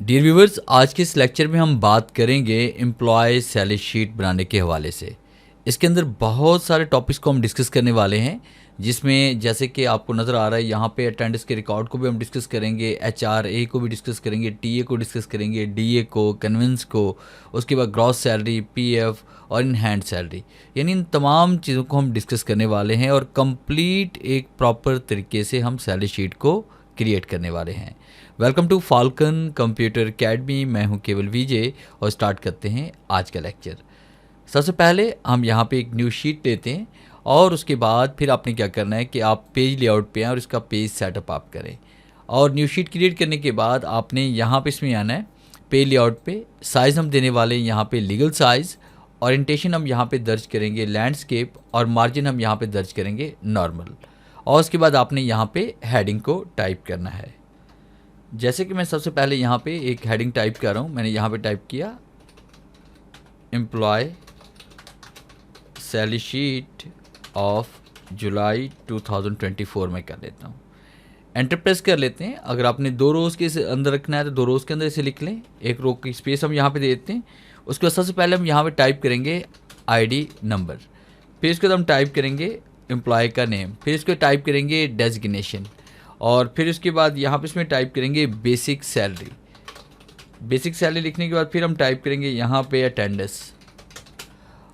Dear viewers, आज के इस लेक्चर में हम बात करेंगे एम्प्लॉय सैलरी शीट बनाने के हवाले से। इसके अंदर बहुत सारे टॉपिक्स को हम डिस्कस करने वाले हैं, जिसमें जैसे कि आपको नज़र आ रहा है यहाँ पे अटेंडेंस के रिकॉर्ड को भी हम डिस्कस करेंगे, एचआरए को भी डिस्कस करेंगे, टीए को डिस्कस करेंगे, डीए को, कन्वेंस को, उसके बाद ग्रॉस सैलरी, पीएफ और इन हैंड सैलरी, यानी इन तमाम चीज़ों को हम डिस्कस करने वाले हैं और कंप्लीट एक प्रॉपर तरीके से हम सैलरी शीट को क्रिएट करने वाले हैं। Welcome to Falcon computer academy. मैं हूं केवल विजय और स्टार्ट करते हैं आज का लेक्चर। सबसे पहले हम यहां पे एक न्यू शीट लेते हैं और उसके बाद फिर आपने क्या करना है कि आप पेज लेआउट पे आएँ और इसका पेज सेटअप आप करें। और न्यू शीट क्रिएट करने के बाद आपने यहाँ पे इसमें आना है पेज लेआउट पे। साइज़ हम देने वाले हैं यहाँ पे लीगल साइज़, ओरिएंटेशन हम यहाँ पे दर्ज करेंगे लैंडस्केप और मार्जिन हम यहाँ पे दर्ज करेंगे नॉर्मल। और उसके बाद आपने यहाँ पे हेडिंग को टाइप करना है। जैसे कि मैं सबसे पहले यहाँ पे एक हेडिंग टाइप कर रहा हूँ। मैंने यहाँ पे टाइप किया employ salary sheet of July 2024 में कर लेता हूँ। एंटर प्रेस कर लेते हैं। अगर आपने 2 रोज़ के अंदर रखना है तो 2 रोज़ के अंदर इसे लिख लें। 1 रो की स्पेस हम यहाँ पे दे देते हैं। उसके बाद सबसे पहले हम यहाँ पे टाइप करेंगे आईडी नंबर, फिर इसके बाद हम टाइप करेंगे एम्प्लॉय का नेम, फिर इसको टाइप करेंगे डेजिग्नेशन और फिर उसके बाद यहाँ पे इसमें टाइप करेंगे बेसिक सैलरी। बेसिक सैलरी लिखने के बाद फिर हम टाइप करेंगे यहाँ पे अटेंडेंस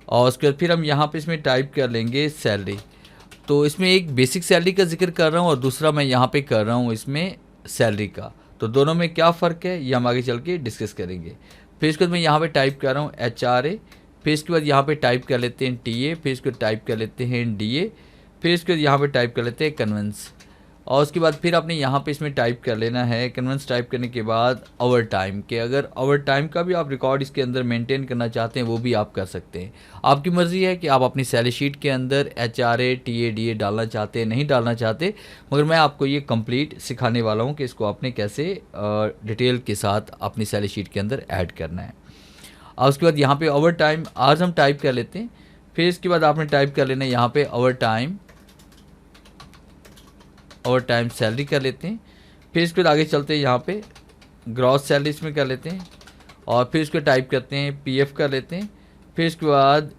और उसके बाद फिर हम यहाँ पे इसमें टाइप कर लेंगे सैलरी। तो इसमें एक बेसिक सैलरी का जिक्र कर रहा हूँ और दूसरा मैं यहाँ पे कर रहा हूँ इसमें सैलरी का। तो दोनों में क्या फ़र्क है ये हम आगे चल के डिस्कस करेंगे। फिर इसके बाद मैं यहाँ पे टाइप कर रहा हूँ HRA, फिर इसके बाद यहाँ पे टाइप कर लेते हैं TA, फिर इसको टाइप कर लेते हैं DA, फिर इसके बाद यहाँ पे टाइप कर लेते हैं कन्वेंस और उसके बाद फिर आपने यहाँ पे इसमें टाइप कर लेना है कन्वेंस। टाइप करने के बाद ओवर टाइम के, अगर ओवर टाइम का भी आप रिकॉर्ड इसके अंदर मेंटेन करना चाहते हैं वो भी आप कर सकते हैं। आपकी मर्ज़ी है कि आप अपनी सैलरी शीट के अंदर HRA TA DA डालना चाहते हैं नहीं डालना चाहते, मगर मैं आपको ये कंप्लीट सिखाने वाला हूँ कि इसको आपने कैसे डिटेल के साथ अपनी सैलरी शीट के अंदर ऐड करना है। और उसके बाद यहाँ पे ओवर टाइम आज हम टाइप कर लेते हैं। फिर इसके बाद आपने टाइप कर लेना है यहाँ पे ओवर टाइम सैलरी कर लेते हैं। फिर इसके बाद आगे चलते हैं यहाँ पे ग्रॉस सैलरी इसमें कर लेते हैं और फिर इसको टाइप करते हैं पीएफ कर लेते हैं। फिर इसके बाद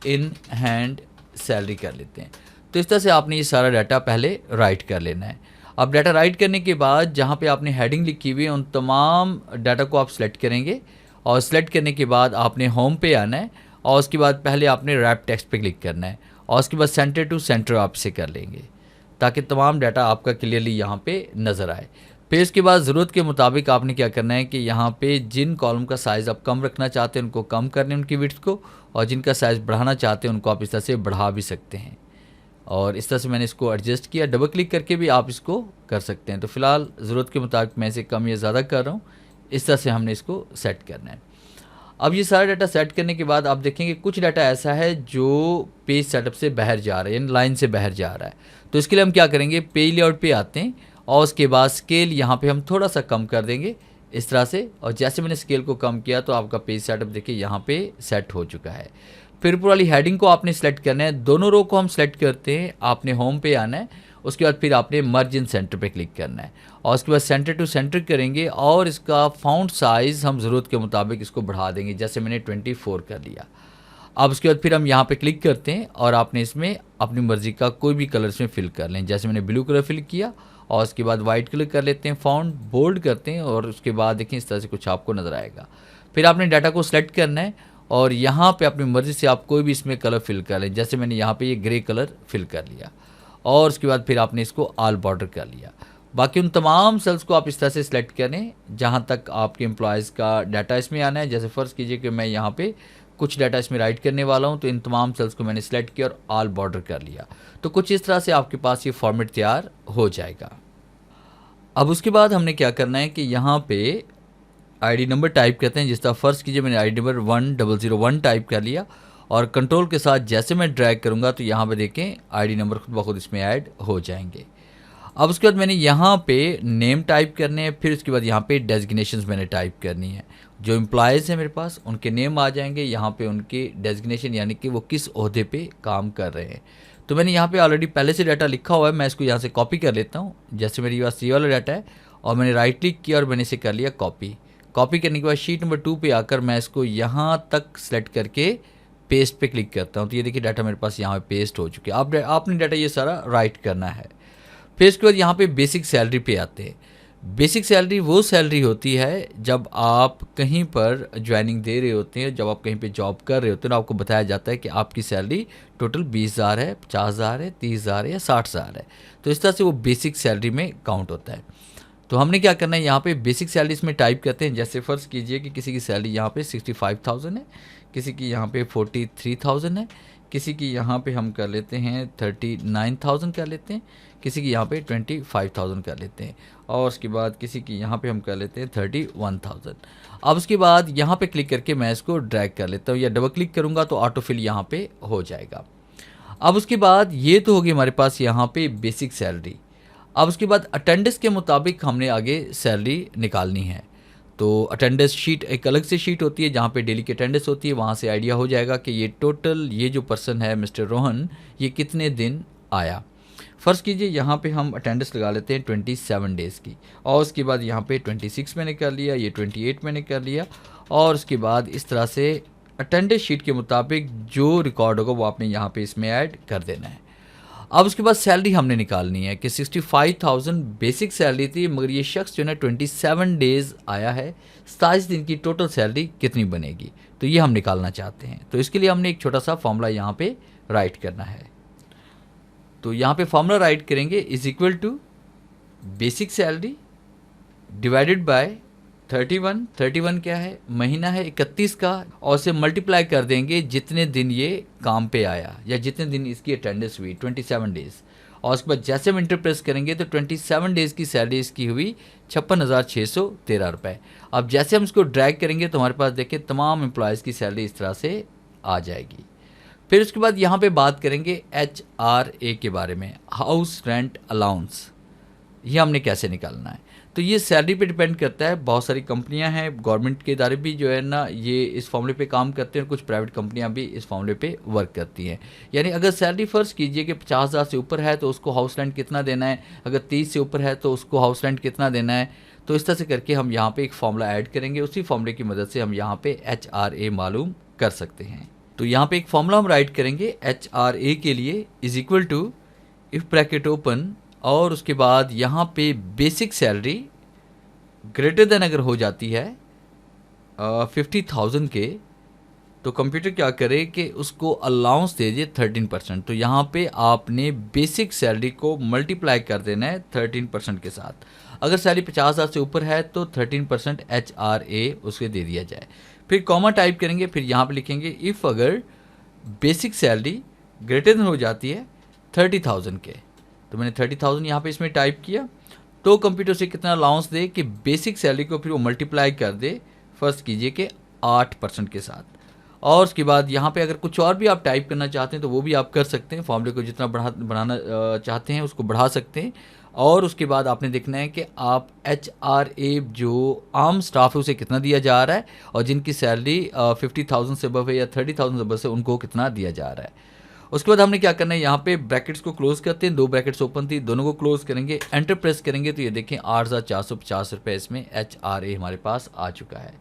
इन हैंड सैलरी कर लेते हैं। तो इस तरह से आपने ये सारा डाटा पहले राइट कर लेना है। अब डाटा राइट करने के बाद जहाँ पे आपने हेडिंग लिखी हुई है उन तमाम डाटा को आप सेलेक्ट करेंगे और सेलेक्ट करने के बाद आपने होम पे आना है और उसके बाद पहले आपने रैप टेक्स्ट पे क्लिक करना है और उसके बाद सेंटर टू सेंटर आप से कर लेंगे ताकि तमाम डाटा आपका क्लियरली यहाँ पे नज़र आए। फिर इसके बाद ज़रूरत के मुताबिक आपने क्या करना है कि यहाँ पे जिन कॉलम का साइज़ आप कम रखना चाहते हैं उनको कम करने उनकी विड्थ को, और जिनका साइज़ बढ़ाना चाहते हैं उनको आप इस तरह से बढ़ा भी सकते हैं। और इस तरह से मैंने इसको एडजस्ट किया। डबल क्लिक करके भी आप इसको कर सकते हैं। तो फ़िलहाल ज़रूरत के मुताबिक मैं इसे कम या ज़्यादा कर रहा हूँ। इस तरह से हमने इसको सेट करना है। अब ये सारा डाटा सेट करने के बाद आप देखेंगे कुछ डाटा ऐसा है जो पेज सेटअप से बाहर जा रहा है, यानी लाइन से बाहर जा रहा है। तो इसके लिए हम क्या करेंगे, पेज लेआउट पे आते हैं और उसके बाद स्केल यहाँ पे हम थोड़ा सा कम कर देंगे इस तरह से। और जैसे मैंने स्केल को कम किया तो आपका पेज सेटअप देखिए यहाँ पे सेट हो चुका है। फिर ऊपर वाली हेडिंग को आपने सेलेक्ट करना है। दोनों रो को हम सेलेक्ट करते हैं, आपने होम पे आना है। उसके बाद फिर आपने मर्ज इन सेंटर पे क्लिक करना है और उसके बाद सेंटर टू सेंटर करेंगे और इसका फ़ॉन्ट साइज़ हम ज़रूरत के मुताबिक इसको बढ़ा देंगे। जैसे मैंने 24 कर लिया। अब उसके बाद फिर हम यहाँ पे क्लिक करते हैं और आपने इसमें अपनी मर्ज़ी का कोई भी कलर इसमें फिल कर लें। जैसे मैंने ब्लू कलर फिल किया और उसके बाद वाइट कलर कर लेते हैं, फ़ॉन्ट बोल्ड करते हैं और उसके बाद देखें इस तरह से कुछ आपको नज़र आएगा। फिर आपने डाटा को सिलेक्ट करना है और यहाँ पे अपनी मर्ज़ी से आप कोई भी इसमें कलर फिल कर लें। जैसे मैंने यहाँ पे ये ग्रे कलर फिल कर लिया और उसके बाद फिर आपने इसको ऑल बॉर्डर कर लिया। बाकी उन तमाम सेल्स को आप इस तरह से सिलेक्ट करें जहाँ तक आपके एम्प्लॉयज़ का डाटा इसमें आना है। जैसे फ़र्ज़ कीजिए कि मैं यहाँ पे कुछ डाटा इसमें राइट करने वाला हूँ, तो इन तमाम सेल्स को मैंने सिलेक्ट किया और ऑल बॉर्डर कर लिया। तो कुछ इस तरह से आपके पास ये फॉर्मेट तैयार हो जाएगा। अब उसके बाद हमने क्या करना है कि यहाँ पे आईडी नंबर टाइप करते हैं। जिस तरह फ़र्ज़ कीजिए मैंने आईडी नंबर 1001 टाइप कर लिया और कंट्रोल के साथ जैसे मैं ड्रैग करूँगा तो यहाँ पे देखें आईडी नंबर खुद ब खुद इसमें ऐड हो जाएंगे। अब उसके बाद मैंने यहाँ पे नेम टाइप करने हैं। फिर उसके बाद यहाँ पे डेजिग्नेशंस मैंने टाइप करनी है। जो एम्प्लॉयज़ हैं मेरे पास उनके नेम आ जाएंगे, यहाँ पे उनके डेजिग्नेशन यानी कि वो किस ओहदे पे काम कर रहे हैं। तो मैंने यहाँ पे ऑलरेडी पहले से डाटा लिखा हुआ है, मैं इसको यहाँ से कॉपी कर लेता हूँ। जैसे मेरे पास ये वाला डाटा है और मैंने राइट क्लिक किया और मैंने इसे कर लिया कॉपी। कॉपी करने के बाद शीट नंबर 2 पे आकर मैं इसको यहाँ तक सेलेक्ट करके पेस्ट पे क्लिक करता हूँ। तो ये देखिए डाटा मेरे पास यहाँ पे पेस्ट हो चुके हैं। आपने डाटा ये सारा राइट करना है। फिर इसके बाद यहाँ पे बेसिक सैलरी पे आते हैं। बेसिक सैलरी वो सैलरी होती है जब आप कहीं पर ज्वाइनिंग दे रहे होते हैं, जब आप कहीं पे जॉब कर रहे होते हैं, तो आपको बताया जाता है कि आपकी सैलरी टोटल 20,000 है, 50,000 है, 30,000 है या 60,000 है। तो इस तरह से वो बेसिक सैलरी में काउंट होता है। तो हमने क्या करना है, यहाँ पे बेसिक सैलरी इसमें टाइप करते हैं। जैसे फ़र्ज़ कीजिए कि किसी की सैलरी यहाँ पे 65,000 है, किसी की यहाँ पे 43,000 है, किसी की यहाँ पे हम कर लेते हैं 39,000 कर लेते हैं, किसी की यहाँ पे 25,000 कर लेते हैं, और उसके बाद किसी की यहाँ पे हम कर लेते हैं 31,000। अब उसके बाद यहाँ पे क्लिक करके मैं इसको ड्रैग कर लेता हूँ, या डबल क्लिक करूँगा तो ऑटो फिल यहाँ पे हो जाएगा। अब उसके बाद ये तो होगी हमारे पास यहाँ पे बेसिक सैलरी। अब उसके बाद अटेंडेंस के मुताबिक हमने आगे सैलरी निकालनी है। तो अटेंडेंस शीट एक अलग से शीट होती है जहाँ पे डेली की अटेंडेंस होती है। वहाँ से आइडिया हो जाएगा कि ये टोटल ये जो पर्सन है मिस्टर रोहन, ये कितने दिन आया। फ़र्ज़ कीजिए यहाँ पे हम अटेंडेंस लगा लेते हैं 27 डेज़ की, और उसके बाद यहाँ पे 26 मैंने कर लिया, ये 28 मैंने कर लिया, और उसके बाद इस तरह से अटेंडेंस शीट के मुताबिक जो रिकॉर्ड होगा वो आपने यहाँ पे इसमें ऐड कर देना है। अब उसके बाद सैलरी हमने निकालनी है कि 65,000 बेसिक सैलरी थी, मगर ये शख्स जो है 27 डेज़ आया है, 27 दिन की टोटल सैलरी कितनी बनेगी, तो ये हम निकालना चाहते हैं। तो इसके लिए हमने एक छोटा सा फॉर्मूला यहाँ पे राइट करना है। तो यहाँ पे फॉर्मूला राइट करेंगे is equal to basic salary divided by 31 क्या है, महीना है 31 का, और से मल्टीप्लाई कर देंगे जितने दिन ये काम पे आया या जितने दिन इसकी अटेंडेंस हुई, 27 डेज़। और उसके बाद जैसे हम इंटर प्रेस करेंगे तो 27 डेज़ की सैलरी इसकी हुई 56,613 रुपये। अब जैसे हम इसको ड्रैग करेंगे तो हमारे पास देखिए तमाम एम्प्लॉयज़ की सैलरी इस तरह से आ जाएगी। फिर उसके बाद यहाँ पे बात करेंगे HRA के बारे में, हाउस रेंट अलाउंस। ये हमने कैसे निकालना है, तो ये सैलरी पे डिपेंड करता है। बहुत सारी कंपनियां हैं, गवर्नमेंट के इदारे भी जो है ना ये इस फॉर्मूले पे काम करते हैं, और कुछ प्राइवेट कंपनियां भी इस फॉर्मूले पे वर्क करती हैं। यानी अगर सैलरी फ़र्ज़ कीजिए कि 50,000 से ऊपर है तो उसको हाउस रेंट कितना देना है, अगर 30 से ऊपर है तो उसको हाउस रेंट कितना देना है। तो इस तरह से करके हम यहाँ पर एक फार्मूला ऐड करेंगे, उसी फॉर्मूले की मदद से हम यहाँ पर HRA मालूम कर सकते हैं। तो यहाँ पे एक फॉर्मूला हम राइट करेंगे HRA के लिए is equal to, if bracket open, और उसके बाद यहाँ पे बेसिक सैलरी ग्रेटर देन अगर हो जाती है 50,000 के, तो कंप्यूटर क्या करे कि उसको अलाउंस दे दिए 13%। तो यहाँ पे आपने बेसिक सैलरी को मल्टीप्लाई कर देना है 13% के साथ। अगर सैलरी 50,000 से ऊपर है तो 13% HRA उसके दे दिया जाए। फिर कॉमा टाइप करेंगे, फिर यहाँ पे लिखेंगे इफ़ अगर बेसिक सैलरी ग्रेटर देन हो जाती है 30,000 के। तो मैंने 30,000 यहाँ पे इसमें टाइप किया, तो कंप्यूटर से कितना अलाउंस दे कि बेसिक सैलरी को फिर वो मल्टीप्लाई कर दे, फर्स्ट कीजिए कि 8% के साथ। और उसके बाद यहाँ पे अगर कुछ और भी आप टाइप करना चाहते हैं तो वो भी आप कर सकते हैं, फॉर्मूले को जितना बढ़ाना चाहते हैं उसको बढ़ा सकते हैं। और उसके बाद आपने देखना है कि आप HRA जो आम स्टाफ है उसे कितना दिया जा रहा है, और जिनकी सैलरी 50,000 से अबव है या 30,000 से अबव है उनको कितना दिया जा रहा है। उसके बाद हमने क्या करना है, यहाँ पे ब्रैकेट्स को क्लोज करते हैं, 2 ब्रैकेट्स ओपन थी, दोनों को क्लोज करेंगे, एंटर प्रेस करेंगे तो ये देखें 8,450 रुपये इसमें HRA हमारे पास आ चुका है।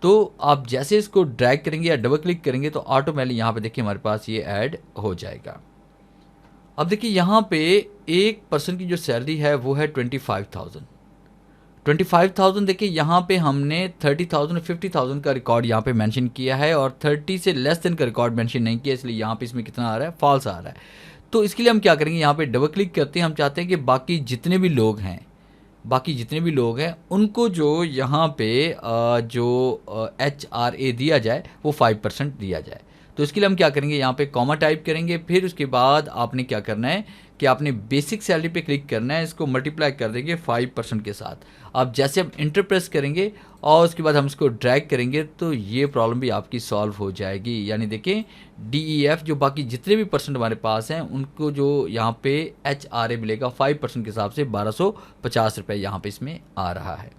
तो आप जैसे इसको ड्रैग करेंगे या डबल क्लिक करेंगे तो ऑटोमेटिकली यहाँ पे देखिए हमारे पास ये ऐड हो जाएगा। अब देखिए यहाँ पे एक पर्सन की जो सैलरी है वो है 25,000। देखिए यहाँ पे हमने 30,000 और 50,000 का रिकॉर्ड यहाँ पे मेंशन किया है, और 30 से लेस देन का रिकॉर्ड मेंशन नहीं किया, इसलिए यहाँ पे इसमें कितना आ रहा है, फॉल्स आ रहा है। तो इसके लिए हम क्या करेंगे, यहाँ पे डबल क्लिक करते हैं। हम चाहते हैं कि बाकी जितने भी लोग हैं उनको जो यहाँ पे जो HRA दिया जाए वो 5% दिया जाए। तो इसके लिए हम क्या करेंगे, यहाँ पे कॉमा टाइप करेंगे, फिर उसके बाद आपने क्या करना है कि आपने बेसिक सैलरी पे क्लिक करना है, इसको मल्टीप्लाई कर देंगे 5% के साथ। अब जैसे हम इंटर प्रेस करेंगे और उसके बाद हम इसको ड्रैग करेंगे तो ये प्रॉब्लम भी आपकी सॉल्व हो जाएगी। यानी देखें DEF जो बाकी जितने भी परसेंट हमारे पास हैं उनको जो यहाँ पे HRA मिलेगा 5% के हिसाब से 1,250 रुपये यहाँ पे इसमें आ रहा है।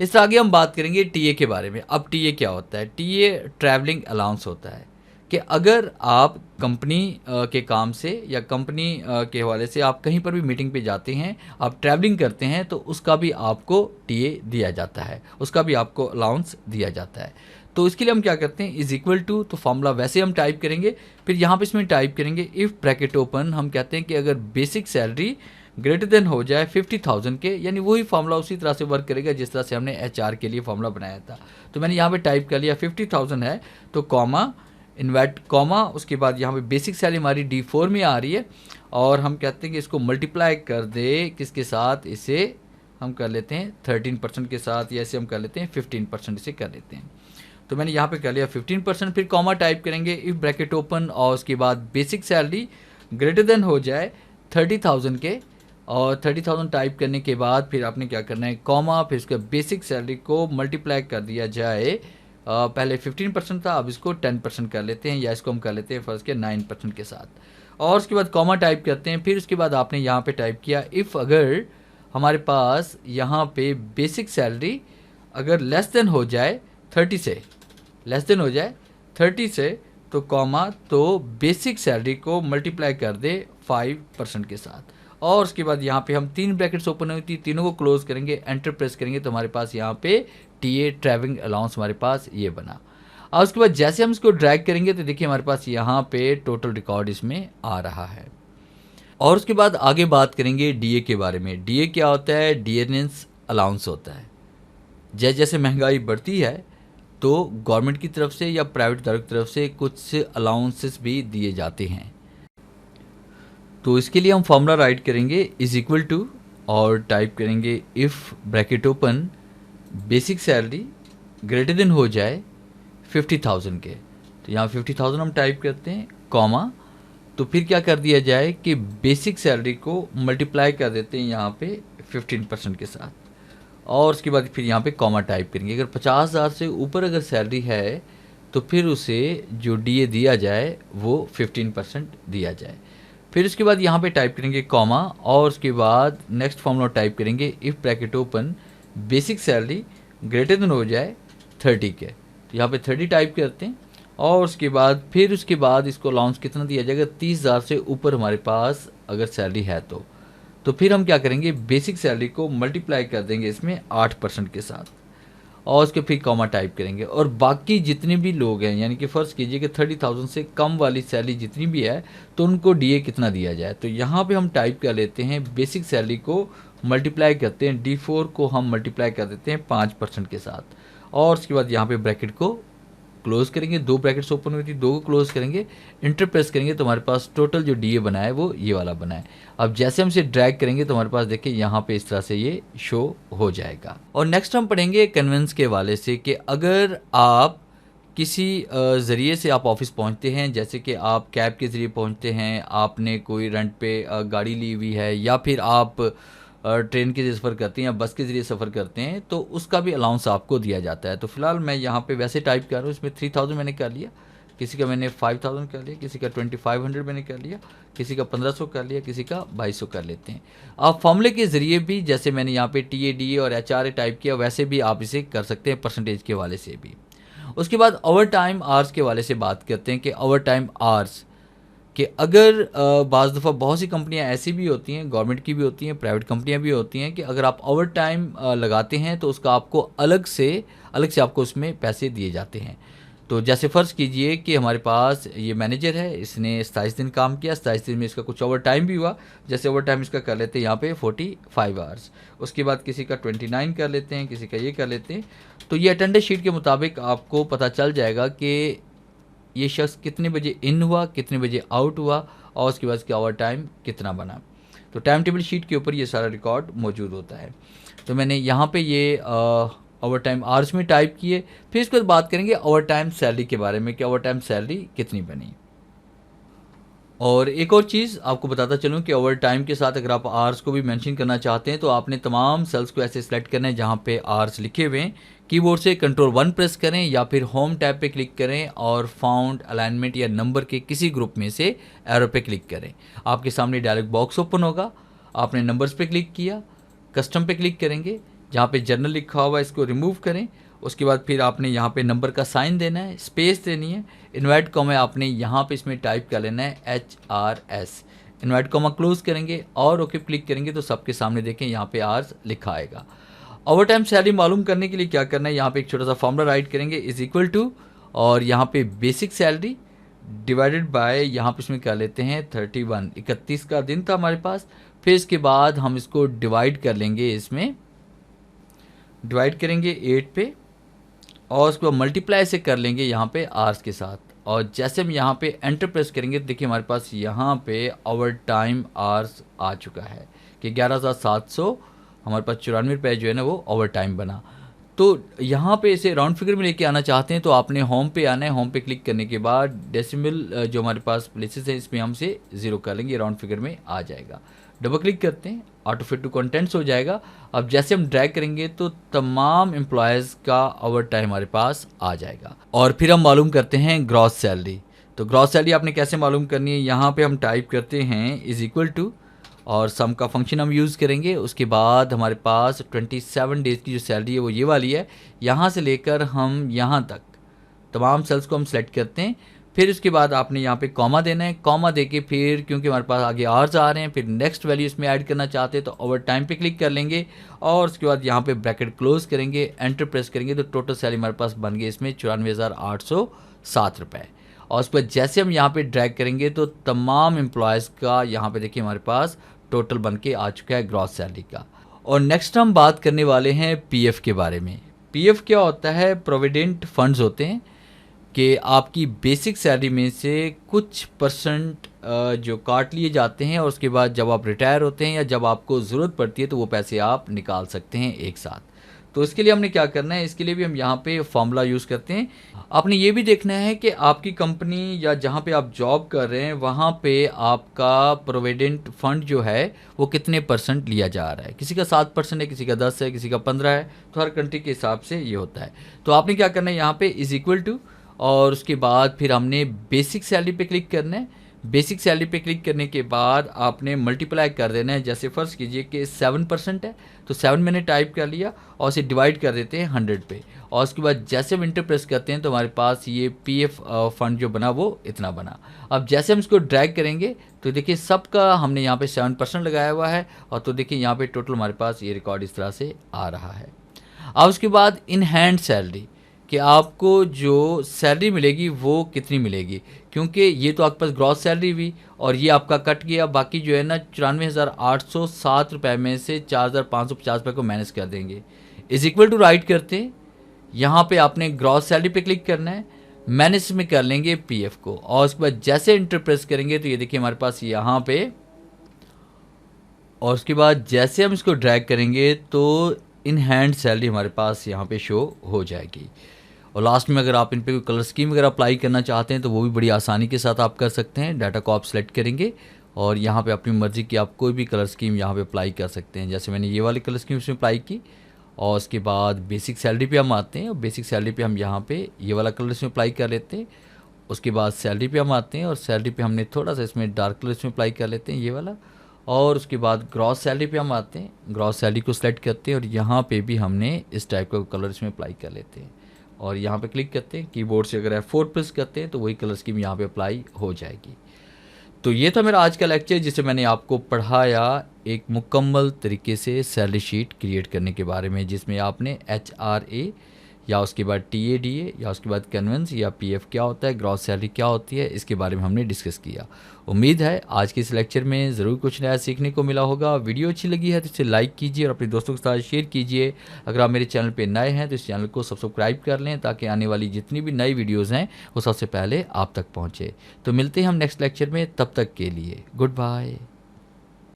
इससे आगे हम बात करेंगे TA के बारे में। अब TA क्या होता है, TA ट्रैवलिंग अलाउंस होता है। कि अगर आप कंपनी के काम से या कंपनी के हवाले से आप कहीं पर भी मीटिंग पे जाते हैं, आप ट्रैवलिंग करते हैं, तो उसका भी आपको टीए दिया जाता है, उसका भी आपको अलाउंस दिया जाता है। तो इसके लिए हम क्या करते हैं, इज इक्वल टू, तो फॉर्मूला वैसे हम टाइप करेंगे, फिर यहाँ पे इसमें टाइप करेंगे इफ़ ब्रैकेट ओपन, हम कहते हैं कि अगर बेसिक सैलरी ग्रेटर देन हो जाए 50,000 के, यानी वही फॉर्मूला उसी तरह से वर्क करेगा जिस तरह से हमने एचआर के लिए फॉर्मूला बनाया था। तो मैंने यहाँ पे टाइप कर लिया 50,000 है, तो कॉमा इन्वर्ट कॉमा, उसके बाद यहाँ पे बेसिक सैलरी हमारी D4 में आ रही है, और हम कहते हैं कि इसको मल्टीप्लाई कर दे किसके साथ, इसे हम कर लेते हैं 13% के साथ, या इसे हम कर लेते हैं 15% इसे कर लेते हैं। तो मैंने यहाँ पे कर लिया 15%, फिर कॉमा टाइप करेंगे इफ़ ब्रैकेट ओपन, और उसके बाद बेसिक सैलरी ग्रेटर देन हो जाए 30,000 के, और 30,000 टाइप करने के बाद फिर आपने क्या करना है, कॉमा, फिर उसके बेसिक सैलरी को मल्टीप्लाई कर दिया जाए, पहले 15% था, अब इसको 10% कर लेते हैं, या इसको हम कर लेते हैं फर्स्ट के 9% के साथ, और उसके बाद कॉमा टाइप करते हैं। फिर उसके बाद आपने यहाँ पे टाइप किया इफ़ अगर हमारे पास यहाँ पे बेसिक सैलरी अगर लेस देन हो जाए 30 से, लेस देन हो जाए 30 से, तो कॉमा, तो बेसिक सैलरी को मल्टीप्लाई कर दे 5% के साथ, और उसके बाद यहाँ पे हम 3 ब्रैकेट्स ओपन हुई थी, तीनों को क्लोज करेंगे, एंटर प्रेस करेंगे, तो हमारे पास यहाँ पे टीए ट्रैवलिंग अलाउंस हमारे पास ये बना। और उसके बाद जैसे हम इसको ड्रैग करेंगे तो देखिए हमारे पास यहाँ पे टोटल रिकॉर्ड इसमें आ रहा है। और उसके बाद आगे बात करेंगे डीए के बारे में। डीए क्या होता है, डियरनेस अलाउंस होता है। जैसे जैसे महंगाई बढ़ती है तो गवर्नमेंट की तरफ से या प्राइवेट की तरफ से कुछ अलाउंसेस भी दिए जाते हैं। तो इसके लिए हम फॉर्मूला राइट करेंगे इज इक्वल टू, और टाइप करेंगे if bracket open basic salary greater than हो जाए 50,000 के, तो यहाँ 50,000 हम टाइप करते हैं, कॉमा, तो फिर क्या कर दिया जाए कि बेसिक सैलरी को मल्टीप्लाई कर देते हैं यहाँ पे 15% के साथ, और उसके बाद फिर यहाँ पे कॉमा टाइप करेंगे। अगर 50,000 से ऊपर अगर सैलरी है तो फिर उसे जो डीए दिया जाए वो 15% दिया जाए। फिर उसके बाद यहाँ पे टाइप करेंगे कॉमा, और उसके बाद नेक्स्ट फॉर्मूला टाइप करेंगे if bracket open basic salary greater than हो जाए 30 के, तो यहाँ पे 30 टाइप करते हैं, और उसके बाद फिर उसके बाद इसको अलाउंस कितना दिया जाएगा, 30,000 से ऊपर हमारे पास अगर सैलरी है तो फिर हम क्या करेंगे, बेसिक सैलरी को मल्टीप्लाई कर देंगे इसमें 8% के साथ, और उसके फिर कॉमा टाइप करेंगे। और बाकी जितने भी लोग हैं, यानी कि फ़र्ज़ कीजिए कि 30,000 से कम वाली सैलरी जितनी भी है तो उनको डीए कितना दिया जाए, तो यहाँ पे हम टाइप कर लेते हैं बेसिक सैलरी को मल्टीप्लाई करते हैं, D4 को हम मल्टीप्लाई कर देते हैं 5% के साथ, और उसके बाद यहाँ पे ब्रैकेट को क्लोज करेंगे, 2 ब्रैकेट्स ओपन हुई थी, 2 को क्लोज करेंगे, इंटर प्रेस करेंगे, तो हमारे पास टोटल जो डीए बना है वो ये वाला बना है। अब जैसे हम इसे ड्रैग करेंगे तो हमारे पास देखिए यहाँ पे इस तरह से ये शो हो जाएगा। और नेक्स्ट हम पढ़ेंगे कन्वेंस के वाले से कि अगर आप किसी ज़रिए से आप ऑफिस पहुंचते हैं, जैसे कि आप कैब के ज़रिए पहुंचते हैं, आपने कोई रेंट पे गाड़ी ली हुई है, या फिर आप ट्रेन के सफ़र करते हैं या बस के ज़रिए सफ़र करते हैं, तो उसका भी अलाउंस आपको दिया जाता है। तो फिलहाल मैं यहाँ पे वैसे टाइप कर रहा हूँ, इसमें 3,000 मैंने कर लिया, किसी का मैंने 5,000 कर लिया, किसी का 2,500 मैंने कर लिया, किसी का 1,500 कर लिया, किसी का 2,200 कर लेते हैं। आप फॉर्मूले के ज़रिए भी, जैसे मैंने यहाँ पे TADA और HRA टाइप किया, वैसे भी आप इसे कर सकते हैं परसेंटेज के वाले से भी। उसके बाद ओवर टाइम आवर्स के वाले से बात करते हैं कि ओवर टाइम आवर्स कि अगर बाज़ दफ़ा बहुत सी कंपनियां ऐसी भी होती हैं, गवर्नमेंट की भी होती हैं, प्राइवेट कंपनियां भी होती हैं, कि अगर आप ओवर टाइम लगाते हैं तो उसका आपको अलग से आपको उसमें पैसे दिए जाते हैं। तो जैसे फ़र्ज़ कीजिए कि हमारे पास ये मैनेजर है, इसने 27 दिन काम किया, 27 दिन में इसका कुछ ओवर टाइम भी हुआ, जैसे ओवर टाइम इसका कर लेते हैं यहाँ पे 45 आवर्स, उसके बाद किसी का 29 कर लेते हैं, किसी का ये कर लेते हैं। तो ये अटेंडेंस शीट के मुताबिक आपको पता चल जाएगा कि ये शख्स कितने बजे इन हुआ, कितने बजे आउट हुआ, और उसके बाद इसका ओवर टाइम कितना बना। तो टाइम टेबल शीट के ऊपर ये सारा रिकॉर्ड मौजूद होता है। तो मैंने यहाँ पे ये ओवर टाइम आवर्स में टाइप किए। फिर इसके बाद बात करेंगे ओवर टाइम सैलरी के बारे में कि ओवर टाइम सैलरी कितनी बनी। और एक और चीज़ आपको बताता चलूँ कि ओवर टाइम के साथ अगर आप आवर्स को भी मेंशन करना चाहते हैं तो आपने तमाम सेल्स को ऐसे सेलेक्ट करना है जहाँ पे आवर्स लिखे हुए हैं। कीबोर्ड से कंट्रोल 1 प्रेस करें या फिर होम टैब पे क्लिक करें और फाउंड, अलाइनमेंट या नंबर के किसी ग्रुप में से एरो पे क्लिक करें। आपके सामने डायलॉग बॉक्स ओपन होगा, आपने नंबर्स पे क्लिक किया, कस्टम पे क्लिक करेंगे, जहाँ पे जनरल लिखा हुआ है इसको रिमूव करें। उसके बाद फिर आपने यहाँ पे नंबर का साइन देना है, स्पेस देनी है, इन्वर्ट कॉमा आपने यहाँ पे इसमें टाइप कर लेना है HRS, इन्वर्ट कॉमा क्लोज करेंगे और ओके क्लिक करेंगे तो सबके सामने देखें यहाँ पे आर्स लिखा आएगा। ओवर टाइम सैलरी मालूम करने के लिए क्या करना है, यहाँ पे एक छोटा सा फॉर्मूला राइट करेंगे, इज इक्वल टू और यहाँ पे बेसिक सैलरी डिवाइडेड बाय यहाँ पे इसमें कर लेते हैं 31, 31 का दिन था हमारे पास। फिर इसके बाद हम इसको डिवाइड कर लेंगे, इसमें डिवाइड करेंगे 8 पे और उसको मल्टीप्लाई से कर लेंगे यहाँ पे आवर्स के साथ। और जैसे हम यहाँ पे एंटर प्रेस करेंगे तो देखिए हमारे पास यहाँ पे ओवर टाइम आवर्स आ चुका है कि 11,700 हमारे पास 94 रुपये जो है ना वो ओवर टाइम बना। तो यहाँ पे इसे राउंड फिगर में लेके आना चाहते हैं तो आपने होम पे आना है। होम पे क्लिक करने के बाद डेसिमल जो हमारे पास प्लेसेस है इसमें हमसे 0 कर लेंगे, राउंड फिगर में आ जाएगा। डबल क्लिक करते हैं, ऑटो फिट टू कंटेंट्स हो जाएगा। अब जैसे हम ड्रैग करेंगे तो तमाम एम्प्लॉयज़ का ओवर टाइम हमारे पास आ जाएगा। और फिर हम मालूम करते हैं ग्रॉस सैलरी। तो ग्रॉस सैलरी आपने कैसे मालूम करनी है, यहाँ पे हम टाइप करते हैं इज इक्वल टू और सम का फंक्शन हम यूज़ करेंगे। उसके बाद हमारे पास 27 डेज़ की जो सैलरी है वो ये वाली है। यहाँ से लेकर हम यहाँ तक तमाम सेल्स को हम सेलेक्ट करते हैं। फिर उसके बाद आपने यहाँ पे कॉमा देना है, कॉमा देके फिर क्योंकि हमारे पास आगे आवर्स आ रहे हैं फिर नेक्स्ट वैल्यू इसमें ऐड करना चाहते हैं तो ओवर टाइम पे क्लिक कर लेंगे और उसके बाद यहाँ पे ब्रैकेट क्लोज करेंगे, एंटर प्रेस करेंगे तो टोटल सैलरी हमारे पास बन गई इसमें 94,807 रुपये। और उसके बाद जैसे हम यहाँ पे ड्रैग करेंगे तो तमाम एम्प्लॉयज़ का यहाँ पे देखिए हमारे पास टोटल बन के आ चुका है ग्रॉस सैलरी का। और नेक्स्ट हम बात करने वाले हैं PF के बारे में। PF क्या होता है, प्रोविडेंट फंड्स होते हैं कि आपकी बेसिक सैलरी में से कुछ परसेंट जो काट लिए जाते हैं और उसके बाद जब आप रिटायर होते हैं या जब आपको ज़रूरत पड़ती है तो वो पैसे आप निकाल सकते हैं एक साथ। तो इसके लिए हमने क्या करना है, इसके लिए भी हम यहाँ पे फॉर्मूला यूज़ करते हैं। आपने ये भी देखना है कि आपकी कंपनी या जहाँ पे आप जॉब कर रहे हैं वहाँ पे आपका प्रोविडेंट फंड जो है वो कितने परसेंट लिया जा रहा है। किसी का 7% है, किसी का 10 है, किसी का 15 है, तो हर कंट्री के हिसाब से ये होता है। तो आपने क्या करना है, यहाँ पे इज इक्वल टू और उसके बाद फिर हमने बेसिक सैलरी पे क्लिक करना है। बेसिक सैलरी पे क्लिक करने के बाद आपने मल्टीप्लाई कर देना है। जैसे फ़र्ज़ कीजिए कि 7% है तो 7 मैंने टाइप कर लिया और उसे डिवाइड कर देते हैं 100 पे और उसके बाद जैसे हम इंटर प्रेस करते हैं तो हमारे पास ये PF फंड जो बना वो इतना बना। अब जैसे हम इसको ड्रैग करेंगे तो देखिए सबका हमने यहाँ पे 7% लगाया हुआ है और तो देखिए यहाँ पे टोटल हमारे पास ये रिकॉर्ड इस तरह से आ रहा है। अब उसके बाद इन हैंड सैलरी कि आपको जो सैलरी मिलेगी वो कितनी मिलेगी, क्योंकि ये तो आपके पास ग्रॉस सैलरी हुई और ये आपका कट गया, बाकी जो है ना 94,807 रुपये में से 4,550 रुपये को मैनेज कर देंगे। इज इक्वल टू राइट करते हैं, यहाँ पे आपने ग्रॉस सैलरी पे क्लिक करना है, मैनेज में कर लेंगे PF को और उसके बाद जैसे इंटर प्रेस करेंगे तो ये देखिए हमारे पास यहाँ पे और उसके बाद जैसे हम इसको ड्रैग करेंगे तो इन हैंड सैलरी हमारे पास यहाँ पे शो हो जाएगी। और लास्ट में अगर आप इन पे कोई कलर स्कीम वगैरह अप्लाई करना चाहते हैं तो वो भी बड़ी आसानी के साथ आप कर सकते हैं। डाटा को आप सेलेक्ट करेंगे और यहाँ पे अपनी मर्ज़ी की आप कोई भी कलर स्कीम यहाँ पे अप्लाई कर सकते हैं। जैसे मैंने ये वाली कलर स्कीम इसमें अप्लाई की और उसके बाद बेसिक सैलरी पे हम आते हैं और बेसिक सैलरी पे हम यहाँ पे ये वाला कलर इसमें अप्लाई कर लेते हैं। उसके बाद सैलरी पे हम आते हैं और सैलरी पे हमने थोड़ा सा इसमें डार्क कलर इसमें अप्लाई कर लेते हैं ये वाला। और उसके बाद ग्रॉस सैलरी पे हम आते हैं, ग्रॉस सैलरी को सिलेक्ट करते हैं और यहाँ पे भी हमने इस टाइप का कलर इसमें अप्लाई कर लेते हैं और यहाँ पे क्लिक करते हैं। कीबोर्ड से अगर F4 प्रेस करते हैं तो वही कलर स्कीम यहाँ पे अप्लाई हो जाएगी। तो ये था मेरा आज का लेक्चर जिसे मैंने आपको पढ़ाया एक मुकम्मल तरीके से सैलरी शीट क्रिएट करने के बारे में, जिसमें आपने HRA या उसके बाद TADA या उसके बाद कन्वेंस या PF क्या होता है, ग्रॉस सैलरी क्या होती है, इसके बारे में हमने डिस्कस किया। उम्मीद है आज के इस लेक्चर में ज़रूर कुछ नया सीखने को मिला होगा। वीडियो अच्छी लगी है तो इसे लाइक कीजिए और अपने दोस्तों के साथ शेयर कीजिए। अगर आप मेरे चैनल पे नए हैं तो इस चैनल को सब्सक्राइब कर लें ताकि आने वाली जितनी भी नई वीडियोज़ हैं वो सबसे पहले आप तक पहुँचे। तो मिलते हैं हम नेक्स्ट लेक्चर में, तब तक के लिए गुड बाय।